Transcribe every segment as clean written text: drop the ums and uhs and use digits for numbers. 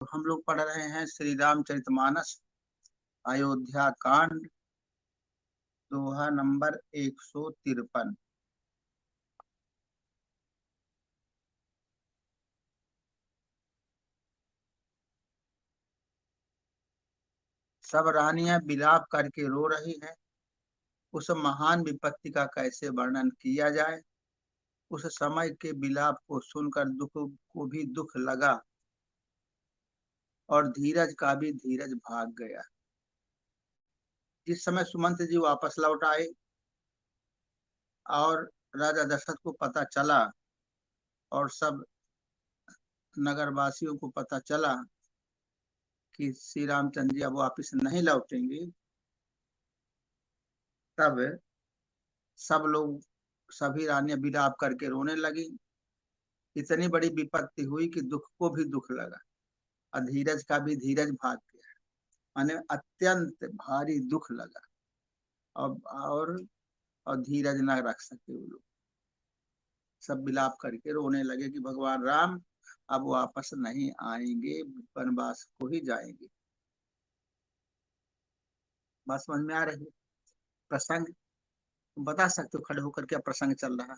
हम लोग पढ़ रहे हैं श्री रामचरितमानस अयोध्या कांड दोहा नंबर 153। सब रानियां विलाप करके रो रही हैं। उस महान विपत्ति का कैसे वर्णन किया जाए। उस समय के विलाप को सुनकर दुख को भी दुख लगा और धीरज का भी धीरज भाग गया। जिस समय सुमंत जी वापस लौट आए और राजा दशरथ को पता चला और सब नगरवासियों को पता चला कि श्री रामचंद्र जी अब वापिस नहीं लौटेंगे, तब सब लोग सभी रानियां विलाप करके रोने लगी। इतनी बड़ी विपत्ति हुई कि दुख को भी दुख लगा और धीरज का भी धीरज भाग गया। माने अत्यंत भारी दुख लगा और और धीरज न रख सके वो लोग। सब विलाप करके रोने लगे कि भगवान राम अब वापस नहीं आएंगे, वनवास को ही जाएंगे। बात समझ में आ रही है? प्रसंग तुम बता सकते हो खड़े होकर क्या प्रसंग चल रहा है?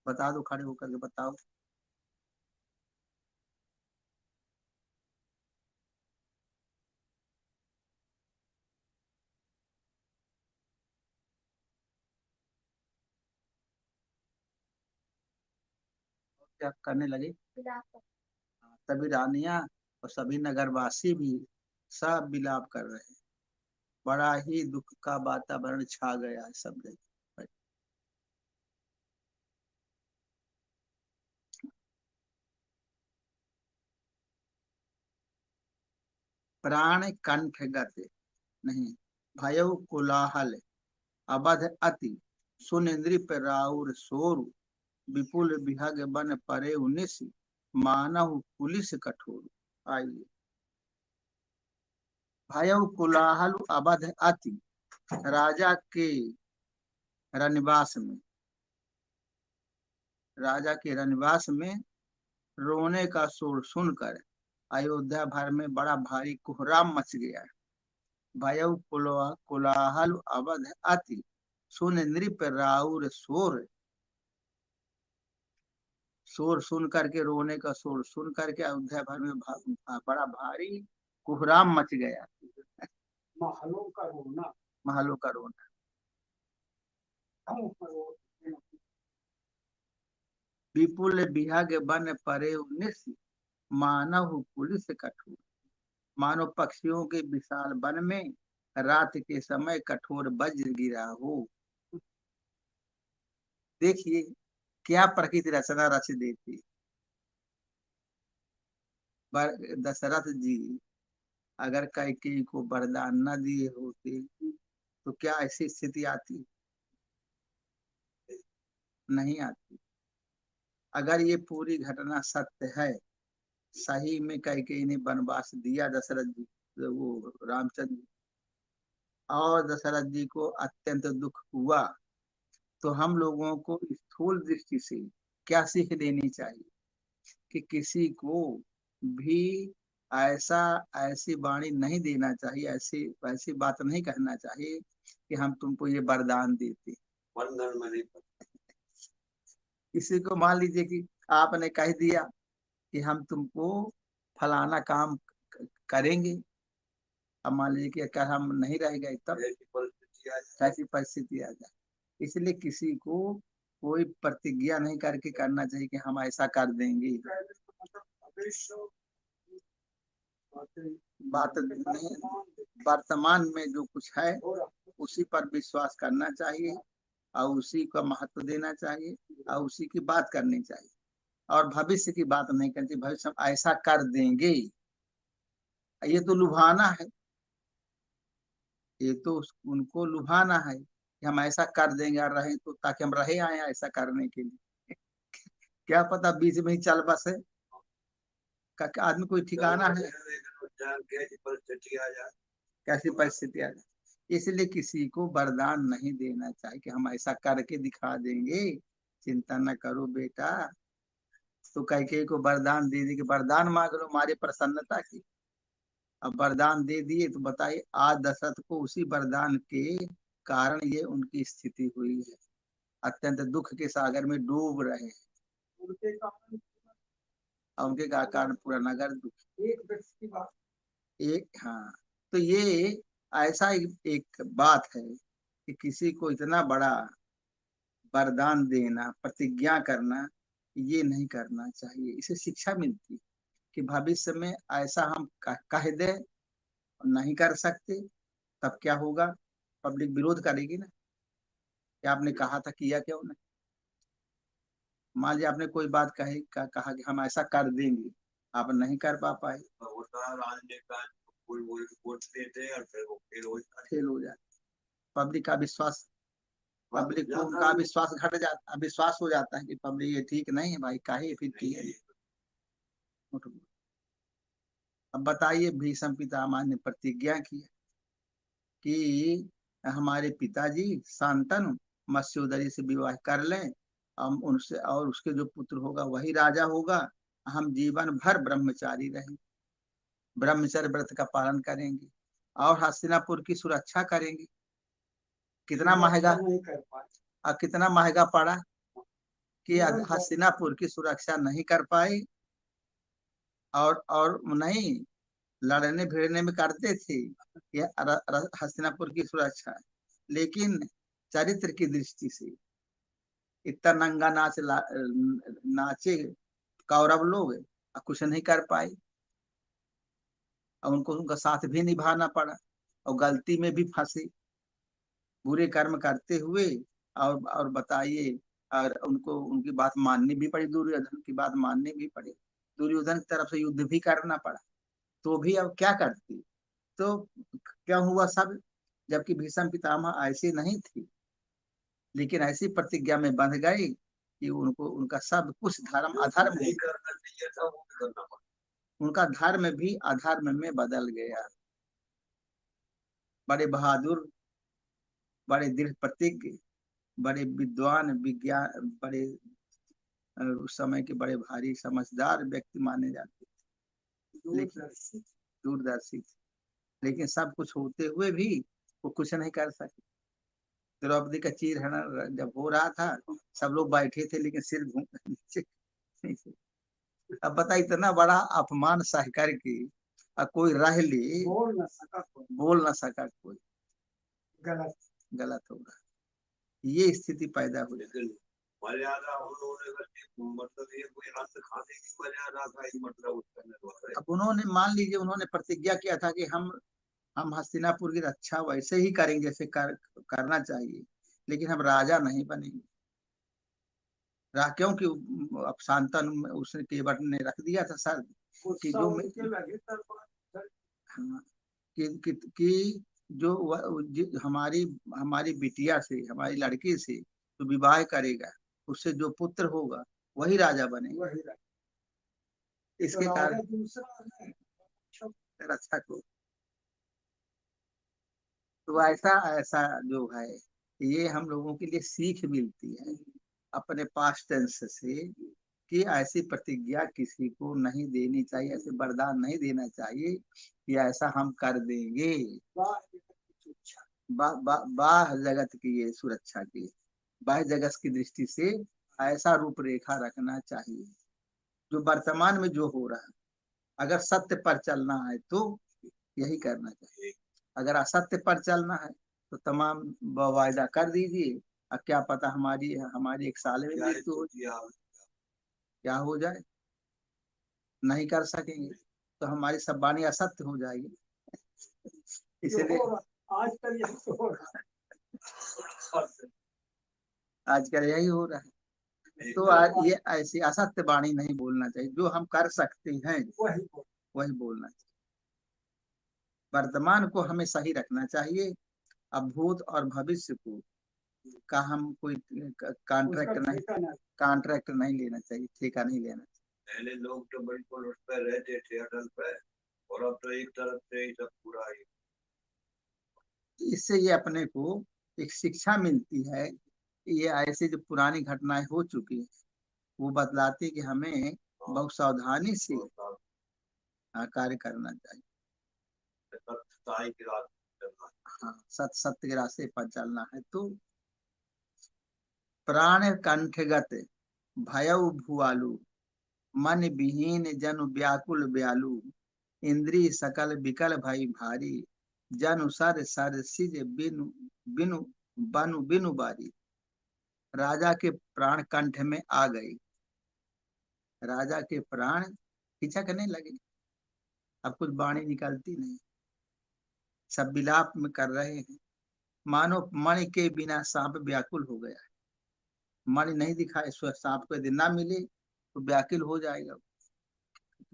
बता दो, खड़े होकर के बताओ। क्या करने लगे? सभी रानियां और सभी नगरवासी भी सब विलाप कर रहे हैं। बड़ा ही दुख का वातावरण छा गया है सब जगह। प्राण कंठ गति नहीं, भयउ कोलाहल अबध अति सुनिंद्रिप राउर सोरु विपुल विहग बन परे उन्नीस मानव पुलिस कठोर। आइए, भयउ कोलाहल अबध अति, राजा के रनिवास में, राजा के रनिवास में रोने का शोर सुनकर अयोध्या भर में बड़ा भारी कोहराम मच गया। भयउ कोलाहल अवध अति सुन नृप राउर शोर, शोर सुन करके, रोने का शोर सुन करके अयोध्या भर में बड़ा भारी कोहराम मच गया। महलों का रोना, महलों का रोना। विपुल विहग बन परे उन्नीस मानव पुलिस कठोर। मानो पक्षियों के विशाल वन में रात के समय कठोर वज्र गिरा हो। देखिए क्या प्रकृति रचना रच देती। दशरथ जी अगर कैकेयी को वरदान न दिए होते तो क्या ऐसी स्थिति आती? नहीं आती। अगर ये पूरी घटना सत्य है, सही में कैकेयी ने वनवास दिया दशरथ जी, वो रामचंद्र जी, और दशरथ जी को अत्यंत दुख हुआ, तो हम लोगों को स्थूल दृष्टि से क्या सीख देनी चाहिए कि किसी को भी ऐसा ऐसी वाणी नहीं देना चाहिए, ऐसी ऐसी बात नहीं कहना चाहिए कि हम तुमको ये वरदान देते। वरदान में नहीं, किसी को मान लीजिए कि आपने कह दिया कि हम तुमको फलाना काम करेंगे, अब मान लीजिए कि अगर हम नहीं रह गए तब कैसी परिस्थिति आ जाए। इसलिए किसी को कोई प्रतिज्ञा नहीं करके करना चाहिए कि हम ऐसा कर देंगे। बात नहीं, वर्तमान में जो कुछ है उसी पर विश्वास करना चाहिए और उसी का महत्व देना चाहिए और उसी की बात करनी चाहिए, और भविष्य की बात नहीं करनी चाहिए। भविष्य हम ऐसा कर देंगे, ये तो लुभाना है, ये तो उनको लुभाना है कि हम ऐसा कर देंगे और रहे तो, ताकि हम रहे आए ऐसा करने के लिए। क्या पता बीच में ही चल बसे, आदमी कोई ठिकाना है कैसी परिस्थिति आ जाए। इसलिए किसी को वरदान नहीं देना चाहिए कि हम ऐसा करके दिखा देंगे। चिंता न करो बेटा, तो कैकेयी को वरदान दे दी कि वरदान मांग लो हमारी प्रसन्नता की। अब वरदान दे दिए तो बताइए आज दशरथ को उसी वरदान के कारण ये उनकी स्थिति हुई है, अत्यंत दुख के सागर में डूब रहे हैं। उनके कारण पूरा नगर दुख। एक व्यक्ति की बात, एक, हाँ, तो ये ऐसा एक बात है कि किसी को इतना बड़ा वरदान देना, प्रतिज्ञा करना, ये नहीं करना चाहिए। इसे शिक्षा मिलती है कि भविष्य में ऐसा हम कह दे नहीं कर सकते, तब क्या होगा, पब्लिक विरोध करेगी ना कि आपने कहा था, किया क्यों नहीं। मान लीजिए आपने कोई बात कहा कि हम ऐसा कर देंगे, आप नहीं कर पाए, फेल हो जाए, पब्लिक का विश्वास, पब्लिक को उनका विश्वास घट जाता, विश्वास हो जाता है कि पब्लिक ये ठीक नहीं है भाई, काहे फिर ठीक है। अब बताइए भीष्म पितामह ने प्रतिज्ञा की कि हमारे पिताजी शांतनु मत्स्योदरी से विवाह कर लें, हम उनसे, और उसके जो पुत्र होगा वही राजा होगा, हम जीवन भर ब्रह्मचारी रहेंगे, ब्रह्मचर्य व्रत का पालन करेंगे और हस्तिनापुर की सुरक्षा करेंगे। कितना महंगा, कितना महंगा पड़ा कि हस्तिनापुर की सुरक्षा नहीं कर पाए, और नहीं लड़ने भिड़ने में करते थे ये हस्तिनापुर की सुरक्षा, लेकिन चरित्र की दृष्टि से इतना नंगा नाचे कौरव लोग, कुछ नहीं कर पाए, और उनको उनका साथ भी निभाना पड़ा, और गलती में भी फंसे, बुरे कर्म करते हुए, और बताइए, और उनको उनकी बात माननी भी पड़ी, दुर्योधन की बात माननी भी पड़ी, दुर्योधन की तरफ से युद्ध भी करना पड़ा, तो भी अब क्या करती। तो क्या हुआ सब, जबकि भीष्म पितामह ऐसे नहीं थे, लेकिन ऐसी प्रतिज्ञा में बंध गए कि उनको उनका सब कुछ धर्म अधर्म नहीं करना चाहिए था, वो करना पड़ा, उनका धर्म भी अधर्म में बदल गया। बड़े बहादुर, बड़े दृढ़ प्रतिज्ञ, बड़े विद्वान, विज्ञान, बड़े उस समय के बड़े भारी समझदार व्यक्ति माने जाते थे, लेकिन दूरदर्शी थे, लेकिन सब कुछ होते हुए भी वो कुछ नहीं कर सके। द्रौपदी का चीरहरण जब हो रहा था, सब लोग बैठे थे, लेकिन सिर घूम नीचे। अब बता, इतना बड़ा अपमान सह करके कोई रह ले, बोल ना सका कोई, गलत गलत होगा, ये स्थिति पैदा हो गई। मर्यादा उन्होंने, मतलब ये कोई रस खाने की मर्यादा था, मतलब अब उन्होंने मान लीजिए, उन्होंने प्रतिज्ञा किया था कि हम हस्तिनापुर की रक्षा वैसे ही करेंगे जैसे करना चाहिए, लेकिन हम राजा नहीं बनेंगे। क्योंकि अब शांतनु उसने केवट ने रख दिया था सर कि जो हाँ, कि जो हमारी हमारी बिटिया से, हमारी लड़की से जो विवाह करेगा, उससे जो पुत्र होगा वही राजा बनेगा। इसके कारण रक्षा को, तो ऐसा ऐसा जो है, ये हम लोगों के लिए सीख मिलती है अपने पास्ट टेंस से, कि ऐसी प्रतिज्ञा किसी को नहीं देनी चाहिए, ऐसे वरदान नहीं देना चाहिए कि ऐसा हम कर देंगे। बाह्य जगत की ये सुरक्षा की, बाह्य जगत की दृष्टि से ऐसा रूपरेखा रखना चाहिए जो वर्तमान में जो हो रहा है, अगर सत्य पर चलना है तो यही करना चाहिए, अगर असत्य पर चलना है तो तमाम वायदा कर दीजिए, अब क्या पता हमारी हमारी एक साल में मृत्यु हो, क्या हो जाए, नहीं कर सकेंगे तो हमारी सब वाणी असत्य हो जाएगी। इसलिए आजकल यही हो रहा है, आजकल यही हो रहा है, तो आज ये ऐसी असत्य वाणी नहीं बोलना चाहिए, जो हम कर सकते हैं वही बोलना चाहिए, वर्तमान को हमें सही रखना चाहिए, अब भूत और भविष्य को का हम कोई कॉन्ट्रैक्ट नहीं लेना चाहिए, ठेका नहीं लेना चाहिए। पहले लोग तो बिल्कुल उस पर रहते थे, अटल पे, और अब तो एक तरफ से ही सब पूरा ही। इससे ये अपने को एक शिक्षा मिलती है, ये ऐसे जो पुरानी घटनाएं हो चुकी है वो बतलाती कि हमें बहुत सावधानी से कार्य करना चाहिए। हाँ, सत्य के रास्ते पर चलना है। तो प्राण कंठगत भयउ भुआलु, मन विहीन जनु व्याकुल ब्यालु, इंद्रिय सकल विकल भई भारी, जनु सर सर सिज बिनु बिनु बनु बिनु बारी। राजा के प्राण कंठ में आ गई, राजा के प्राण हिचकने लगे, अब कुछ वाणी निकलती नहीं, सब विलाप में कर रहे हैं, मानो मणि के बिना सांप व्याकुल हो गया है। मणि नहीं दिखाए, सांप को यदि ना मिले तो व्याकुल हो जाएगा,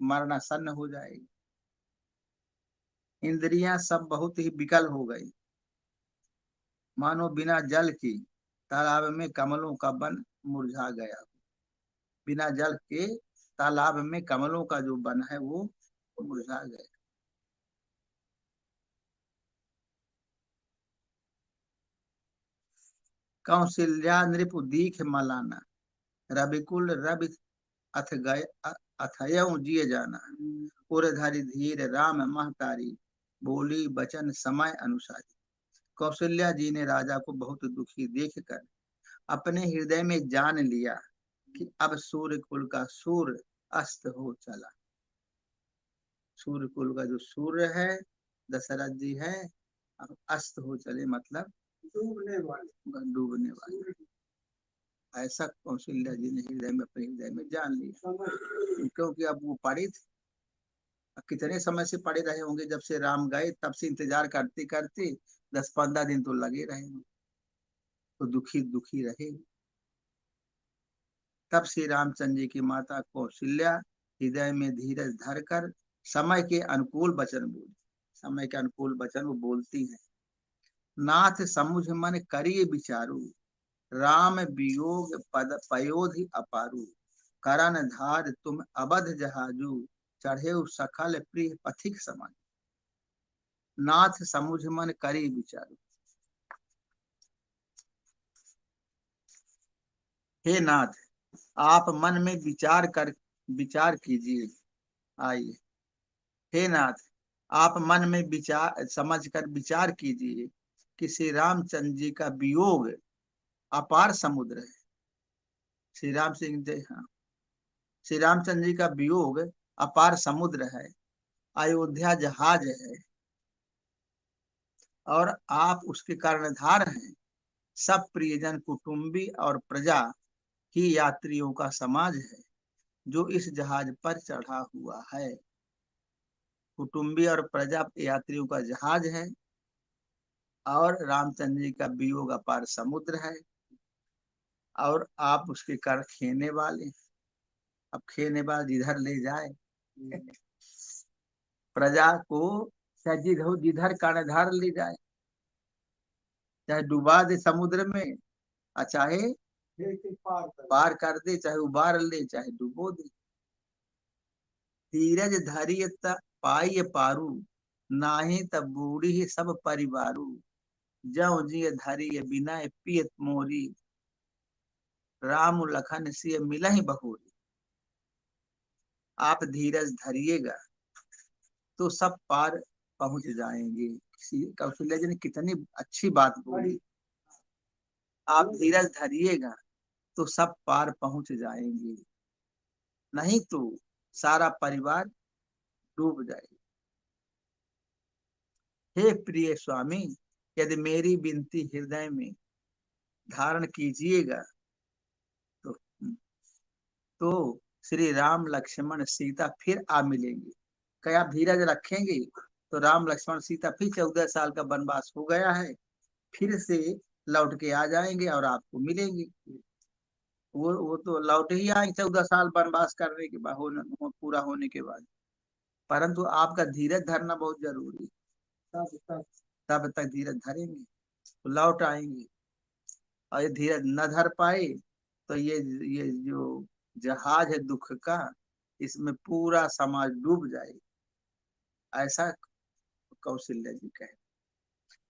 मरणासन्न हो जाएगी। इंद्रियां सब बहुत ही विकल हो गई, मानो बिना जल की तालाब में कमलों का वन मुरझा गया। बिना जल के तालाब में कमलों का जो वन है वो मुरझा गया। कौशल्या नृप दीख मलाना, रविकुल रवि अथ गए अथयऊ जिय जाना। उरधरि धीर राम महतारी, बोली बचन समय अनुसारी। कौशल्या जी ने राजा को बहुत दुखी देख कर अपने हृदय में जान लिया कि अब सूर्य कुल का सूर्य अस्त हो चला। सूर्य कुल का जो सूर्य है दशरथ जी है, अब अस्त हो चले, मतलब डूबने वाले। ऐसा कौशल्या जी ने हृदय में, अपने हृदय में जान लिया, क्योंकि अब वो पड़े थे, कितने समय से पड़े रहे होंगे, जब से राम गए तब से इंतजार करते करते 10-15 दिन तो लगे रहे, तो दुखी दुखी रहे। तब श्री रामचंद्र जी की माता कौशल्या हृदय में धीरज धरकर समय के अनुकूल वचन बोली, समय के अनुकूल वचन वो बोलती है। नाथ समुझ मन करिए विचारू, राम वियोग पद पयोधि अपारू। करन धार तुम अबध जहाजू, चढ़े सखल प्रिय पथिक समान। नाथ समुझ मन करी विचारू, हे नाथ आप मन में विचार कीजिए। आइए, हे नाथ आप मन में विचार समझ कर विचार कीजिए कि श्री रामचंद्र जी का वियोग अपार समुद्र है। श्री राम सिंह जी, हाँ, श्री रामचंद्र जी का वियोग अपार समुद्र है, अयोध्या जहाज है, और आप उसके कर्णधार हैं। सब प्रियजन कुटुंबी और प्रजा ही यात्रियों का समाज है जो इस जहाज पर चढ़ा हुआ है। कुटुंबी और प्रजा यात्रियों का जहाज है, और रामचंद्र जी का वियोग अपार समुद्र है, और आप उसके कर खेने वाले। अब खेने वाले जिधर ले जाए प्रजा को, चाहे जिधर कर्णधार ले जाए, चाहे डुबा दे समुद्र में, और चाहे पार कर दे, चाहे उबार ले, चाहे डुबो दे। धीरज धरिय पाई पारू, नाही तब बूढ़ी ही सब परिवारू। जौ जिय धरिय बिना पियत मोरी, राम लखन सिय मिलहि बहोरी। आप धीरज धरिएगा तो सब पार पहुंच जाएंगे। कौशल्या जी ने कितनी अच्छी बात बोली, आप धीरज धरिएगा तो सब पार पहुंच जाएंगे, नहीं तो सारा परिवार डूब जाएगा। हे प्रिय स्वामी, यदि मेरी विनती हृदय में धारण कीजिएगा तो श्री राम लक्ष्मण सीता फिर आ मिलेंगे। क्या आप धीरज रखेंगे तो राम लक्ष्मण सीता फिर 14 साल का वनवास हो गया है, फिर से लौट के आ जाएंगे और आपको मिलेंगे। वो तो लौट ही आए 14 साल वनवास करने के बाद, पूरा होने के बाद। परंतु आपका धीरज धरना बहुत जरूरी है, तब तक धीरज धरेंगे तो लौट आएंगे। और ये धीरज न धर पाए तो ये जो जहाज है दुख का, इसमें पूरा समाज डूब जाएगा। ऐसा कौशल्या जी कहे।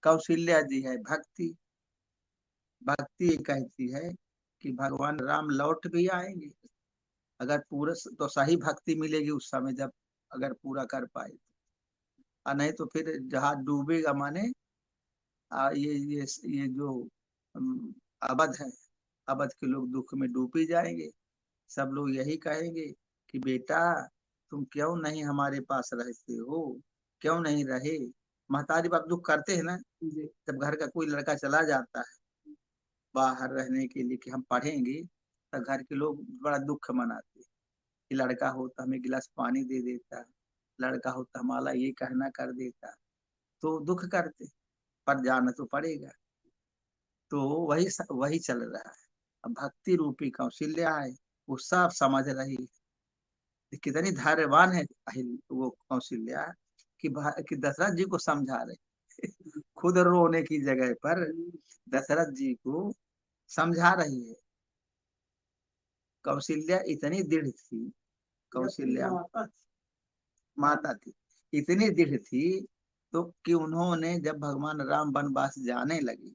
कौशल्या जी है भक्ति। भक्ति कहती है कि भगवान राम लौट भी आएंगे अगर पूरा तो सही भक्ति मिलेगी उस समय जब अगर पूरा कर पाए और नहीं तो फिर जहाज डूबेगा माने ये जो अम, अवध है, अवध के लोग दुख में डूब ही जाएंगे। सब लोग यही कहेंगे कि बेटा तुम क्यों नहीं हमारे पास रहते हो, क्यों नहीं रहे। महतारी बाप दुख करते हैं ना, जब घर का कोई लड़का चला जाता है बाहर रहने के लिए कि हम पढ़ेंगे, तो घर के लोग बड़ा दुख मनाते हैं कि लड़का हो तो हमें गिलास पानी दे देता, लड़का हो तो हमारा ये कहना कर देता, तो दुख करते, पर जाना तो पड़ेगा। तो वही चल रहा है। अब भक्ति रूपी कौशल्या है, वो सब समझ रही है। कितनी धैर्यवान है वो कौशल्या कि दशरथ जी को समझा रहे खुद रोने की जगह पर दशरथ जी को समझा रही है। कौशल्या इतनी दृढ़ थी, कौशल्या माता थी, इतनी दृढ़ थी तो कि उन्होंने जब भगवान राम वनवास जाने लगे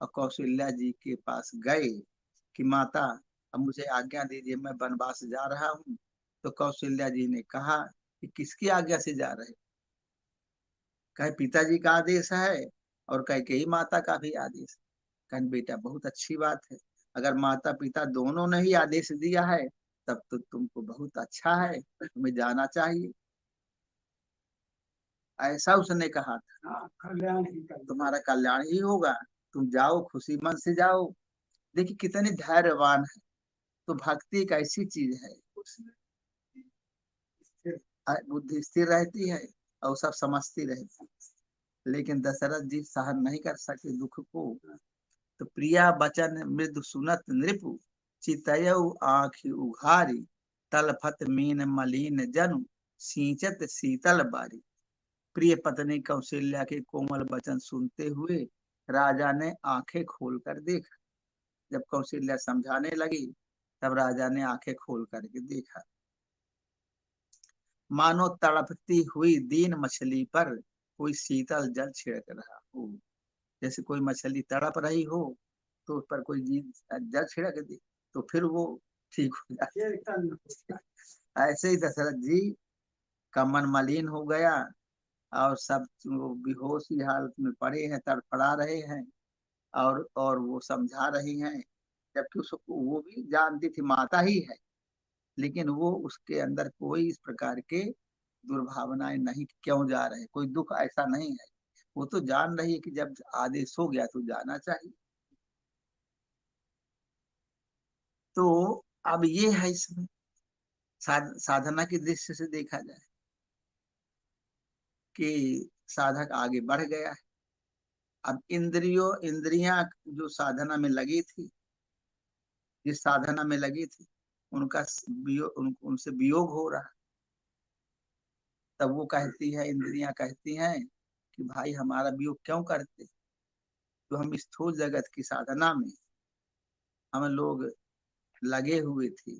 और कौशल्या जी के पास गए कि माता अब मुझे आज्ञा दीजिए मैं वनवास जा रहा हूँ, तो कौशल्या जी ने कहा कि किसकी आज्ञा से जा रहे, कहे पिताजी का आदेश है और कहे के ही माता का भी आदेश है। कहे बेटा बहुत अच्छी बात है, अगर माता पिता दोनों ने ही आदेश दिया है तब तो तुमको बहुत अच्छा है, तुम्हें जाना चाहिए। ऐसा उसने कहा था, कल्याण ही तुम्हारा कल्याण ही होगा, तुम जाओ खुशी मन से जाओ। देखिए कितने धैर्यवान है। तो भक्ति एक ऐसी चीज है, बुद्धि स्थिर रहती है और सब समझती रहती है। लेकिन दशरथ जी सहन नहीं कर सके दुख को, तो प्रिया बचन मृदु सुनत नृपु, चितयउ आँख उघारी, तलफत मीन मलिन जनु, सींचत शीतल बारी। प्रिय पत्नी कौशल्या के कोमल वचन सुनते हुए राजा ने आंखें खोलकर देखा। जब कौशल्या समझाने लगी तब राजा ने आंखें खोल करके देखा, मानो तड़पती हुई दीन मछली पर कोई शीतल जल छिड़क रहा हो। जैसे कोई मछली तड़प रही हो तो उस पर कोई जल छिड़क दे तो फिर वो ठीक हो जाए। ऐसे ही दशरथ जी का मन मलिन हो गया और सब वो बेहोशी हालत में पड़े हैं, तड़फड़ा रहे हैं और वो समझा रही हैं, जबकि उसको वो भी जानती थी माता ही है, लेकिन वो उसके अंदर कोई इस प्रकार के दुर्भावनाएं नहीं क्यों जा रहे, कोई दुख ऐसा नहीं है। वो तो जान रही है कि जब आदेश हो गया तो जाना चाहिए। तो अब ये है इसमें साधना की दृष्टि से देखा जाए कि साधक आगे बढ़ गया है। अब इंद्रियां जो साधना में लगी थी, जिस साधना में लगी थी उनका उनसे वियोग हो रहा। तब वो कहती है, इंद्रियां कहती हैं कि भाई हमारा वियोग क्यों करते, तो हम स्थूल जगत की साधना में हम लोग लगे हुए थे।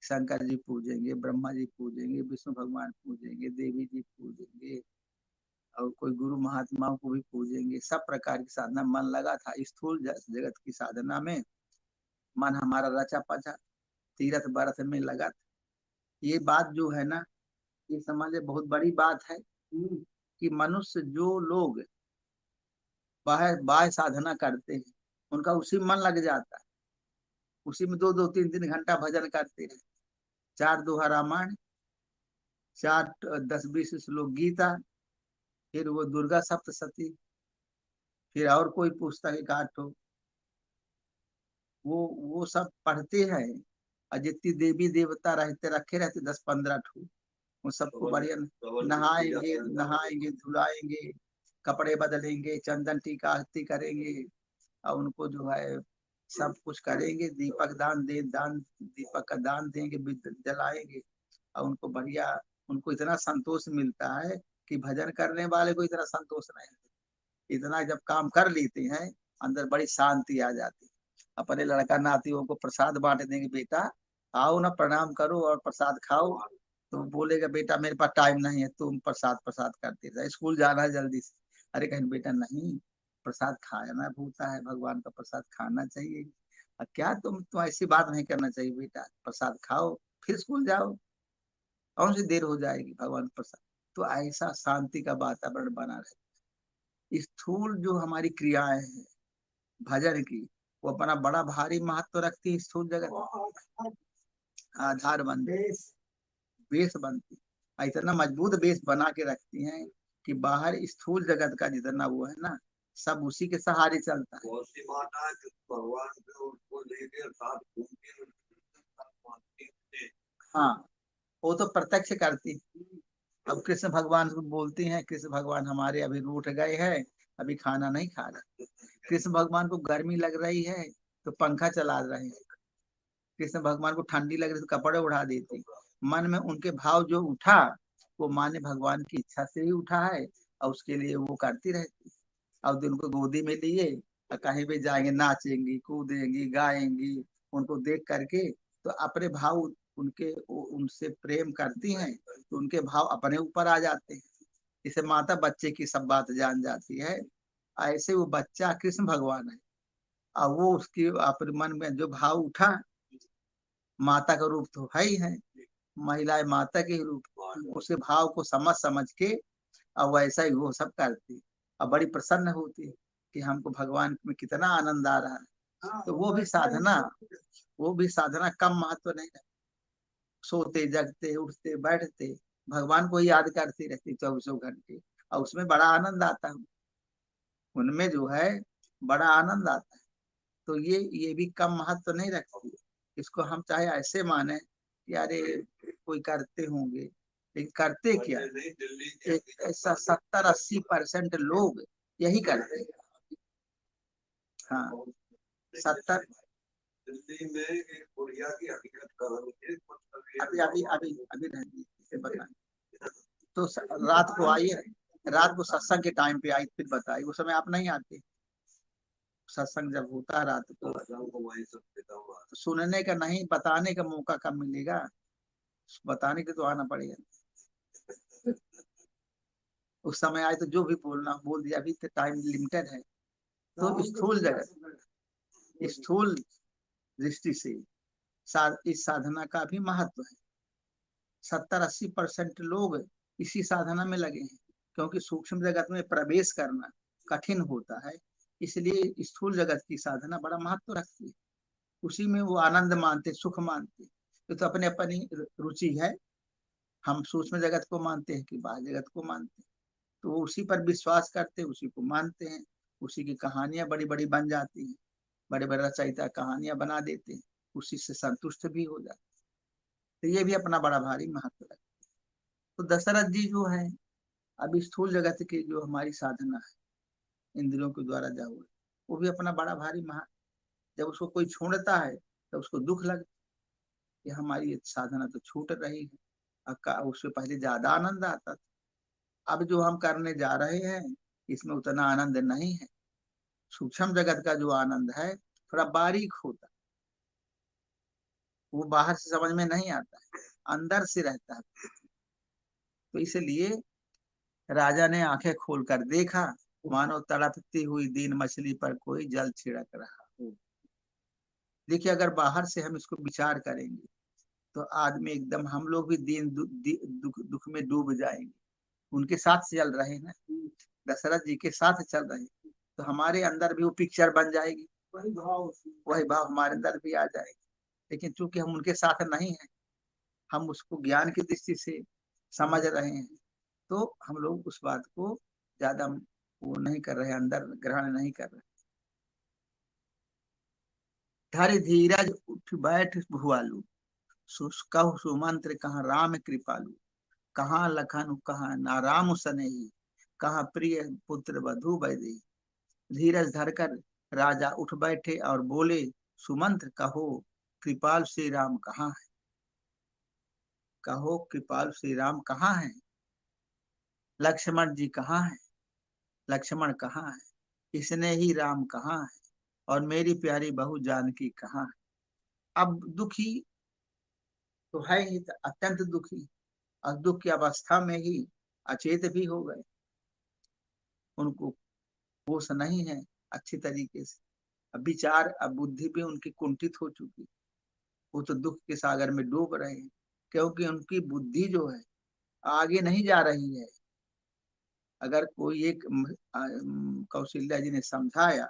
शंकर जी पूजेंगे, ब्रह्मा जी पूजेंगे, विष्णु भगवान पूजेंगे, देवी जी पूजेंगे और कोई गुरु महात्माओं को भी पूजेंगे। सब प्रकार की साधना मन लगा था, स्थूल जगत की साधना में मन हमारा रचा पचा तीरथ बरथ में लगा था। ये बात जो है ना, ये समझे बहुत बड़ी बात है कि मनुष्य जो लोग बाह्य बाह्य साधना करते हैं उनका उसी मन लग जाता है, उसी में दो दो तीन तीन घंटा भजन करते हैं, चार दोहा रामायण, चार 10-20 श्लोक गीता, फिर वो दुर्गा सप्तशती, फिर और कोई पुस्तक एक आठ ठो वो सब पढ़ते हैं। और जितनी देवी देवता रहते रखे रहते 10-15 ठो, वो सबको बढ़िया नहाएंगे नहाएंगे धुलाएंगे, कपड़े बदलेंगे, चंदन टीका आरती करेंगे और उनको जो है सब कुछ करेंगे, दीपक का दान देंगे, जलाएंगे और उनको बढ़िया, उनको इतना संतोष मिलता है कि भजन करने वाले को इतना संतोष नहीं। इतना जब काम कर लेते हैं अंदर बड़ी शांति आ जाती है। अपने लड़का नातियों को प्रसाद बांट देंगे, बेटा आओ ना प्रणाम करो और प्रसाद खाओ, तो बोलेगा बेटा मेरे पास टाइम नहीं है, तुम प्रसाद प्रसाद करते रहे, स्कूल जाना है जल्दी से। अरे कहीं बेटा नहीं, प्रसाद खाना होता है, भगवान का प्रसाद खाना चाहिए। क्या तुम ऐसी बात नहीं करना चाहिए बेटा, प्रसाद खाओ फिर स्कूल जाओ, कौन सी देर हो जाएगी भगवान प्रसाद। तो ऐसा शांति का वातावरण बना रहे। स्थूल जो हमारी क्रियाएं हैं भजन की, वो अपना बड़ा भारी महत्व रखती है स्थूल जगत, आधार बनती, बेस बनती, इतना मजबूत बेस बना के रखती हैं कि बाहर स्थूल जगत का जितना वो है ना, सब उसी के सहारे चलता है। बहुत सी माता भगवान पे उसको लेके साथ घूमती है। हाँ, वो तो प्रत्यक्ष करती। अब कृष्ण भगवान को बोलती हैं, कृष्ण भगवान हमारे अभी रूठ गए हैं, अभी खाना नहीं खा रहे। कृष्ण भगवान को गर्मी लग रही है तो पंखा चला रहे हैं, कृष्ण भगवान को ठंडी लग रही तो कपड़े उड़ा देते। मन में उनके भाव जो उठा, वो माने भगवान की इच्छा से ही उठा है, और उसके लिए वो करती रहती। अब उनको गोदी में लिए और कहीं भी जाएंगे, नाचेंगी कूदेंगी गाएंगी, उनको देख करके तो अपने भाव उनके उनसे प्रेम करती हैं, तो उनके भाव अपने ऊपर आ जाते हैं। जैसे माता बच्चे की सब बात जान जाती है, ऐसे वो बच्चा कृष्ण भगवान है, और वो उसके अपने मन में जो भाव उठा, माता का रूप तो है ही है, महिलाएं माता के रूप, उसके भाव को समझ समझ के और वैसा ही वो सब करती, और बड़ी प्रसन्न होती कि हमको भगवान में कितना आनंद आ रहा है। तो वो भी साधना कम महत्व नहीं है। सोते जगते उठते बैठते भगवान को याद करती रहती 24 घंटे, और उसमें बड़ा आनंद आता है, उनमें जो है बड़ा आनंद आता है। तो ये भी कम महत्व नहीं रखती। इसको हम चाहे ऐसे माने कि अरे कोई करते होंगे, लेकिन करते क्या, एक ऐसा 70-80% लोग यही करते हैं। हाँ, 70। दिल्ली में एक बुढ़िया की हकीकत कहानी है, अभी अभी अभी अभी नहीं बताएं। तो रात को आइए, रात को सत्संग के टाइम पे आई फिर बताई, उस समय आप नहीं आते। सत्संग जब होता है रात को तो सुनने का नहीं, बताने का मौका कब मिलेगा, बताने के तो आना पड़ेगा। उस समय आए तो जो भी बोलना बोल दिया, अभी तो टाइम लिमिटेड है। तो स्थूल जगत, स्थूल दृष्टि से इस साधना का भी महत्व है। 70-80% लोग इसी साधना में लगे हैं, क्योंकि सूक्ष्म जगत में प्रवेश करना कठिन होता है, इसलिए स्थूल जगत की साधना बड़ा महत्व रखती है। उसी में वो आनंद मानते, सुख मानते। तो अपने अपनी रुचि है, हम सूक्ष्म जगत को मानते हैं कि बाह्य जगत को मानते हैं, तो वो उसी पर विश्वास करते, उसी को मानते हैं। उसी की कहानियां बड़ी बड़ी बन जाती हैं, बड़े बड़े रचयिता कहानियां बना देते हैं, उसी से संतुष्ट भी हो जाते। तो ये भी अपना बड़ा भारी महत्व है। तो दशरथ जी जो है, अब स्थूल जगत की जो हमारी साधना है इंद्रियों के द्वारा जा हुआ, वो भी अपना बड़ा भारी महत्व। जब उसको कोई छोड़ता है तो उसको दुख लगता कि हमारी ये साधना तो छूट रही है, उससे पहले ज्यादा आनंद आता था, अब जो हम करने जा रहे हैं इसमें उतना आनंद नहीं है। सूक्ष्म जगत का जो आनंद है थोड़ा बारीक होता है, वो बाहर से समझ में नहीं आता है, अंदर से रहता है। तो इसलिए राजा ने आंखें खोलकर देखा, मानो तड़पती हुई दीन मछली पर कोई जल छिड़क रहा हो। देखिए, अगर बाहर से हम इसको विचार करेंगे तो आदमी एकदम, हम लोग भी दीन दुख में डूब जाएंगे। उनके साथ चल रहे हैं ना, दशरथ जी के साथ चल रहे हैं, तो हमारे अंदर भी वो पिक्चर बन जाएगी, वही भाव हमारे अंदर भी आ जाएगा। लेकिन चूंकि हम उनके साथ नहीं है, हम उसको ज्ञान की दृष्टि से समझ रहे हैं, तो हम लोग उस बात को ज्यादा वो नहीं कर रहे, अंदर ग्रहण नहीं कर रहे। धर धीरज उठ बैठ भुआलू, कहु सुमंत्र कहाँ राम कृपालु, कहाँ लखन कहाँ नाराम सनेही, कहाँ प्रिय पुत्र वधु वैदेही। धीरज धरकर राजा उठ बैठे और बोले, सुमंत्र कहो कृपाल श्री राम कहाँ है, कहो कृपाल श्री राम कहाँ है, लक्ष्मण जी कहाँ है, लक्ष्मण कहाँ है, इसने ही राम कहाँ है, और मेरी प्यारी बहू जानकी कहाँ है। अब दुखी तो है ही, अत्यंत दुखी, और दुख की अवस्था में ही अचेत भी हो गए, उनको होश नहीं है अच्छी तरीके से। अब विचार, अब बुद्धि भी उनकी कुंठित हो चुकी, वो तो दुख के सागर में डूब रहे हैं, क्योंकि उनकी बुद्धि जो है आगे नहीं जा रही है। अगर कोई एक कौशल्या जी ने समझाया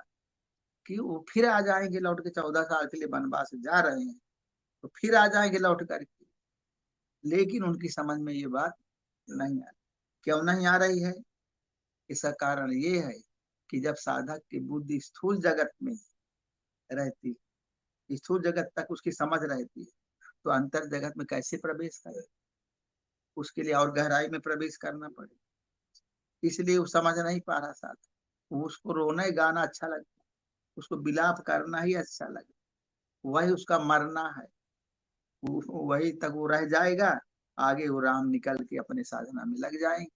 कि वो फिर आ जाएंगे लौट के, 14 साल के लिए वनवास जा रहे हैं तो फिर आ जाएंगे लौट करके, लेकिन उनकी समझ में ये बात नहीं आ रही। क्यों नहीं आ रही है? इसका कारण ये है कि जब साधक की बुद्धि स्थूल जगत में रहती है, स्थूल जगत तक उसकी समझ रहती है, तो अंतर जगत में कैसे प्रवेश करे? उसके लिए और गहराई में प्रवेश करना पड़े, इसलिए वो समझ नहीं पा रहा साधक। उसको रोना ही गाना अच्छा लगता, उसको विलाप करना ही अच्छा लगता, वही उसका मरना है, वही तक वो रह जाएगा, आगे वो राम निकल के अपने साधना में लग जाएंगे।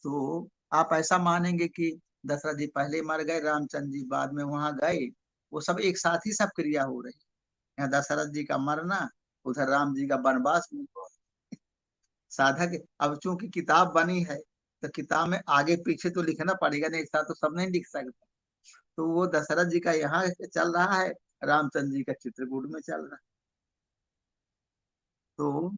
तो आप ऐसा मानेंगे कि दशरथ जी पहले मर गए, रामचंद्र जी बाद में वहां गए, वो सब एक साथ ही सब क्रिया हो रही। यहाँ दशरथ जी का मरना, उधर राम जी का वनवास में। साधक अब चूंकि किताब बनी है, तो किताब में आगे पीछे तो लिखना पड़ेगा, नहीं एक साथ तो सब नहीं लिख सकता। तो वो दशरथ जी का यहाँ चल रहा है, रामचंद्र जी का चित्रकूट में चल रहा है। तो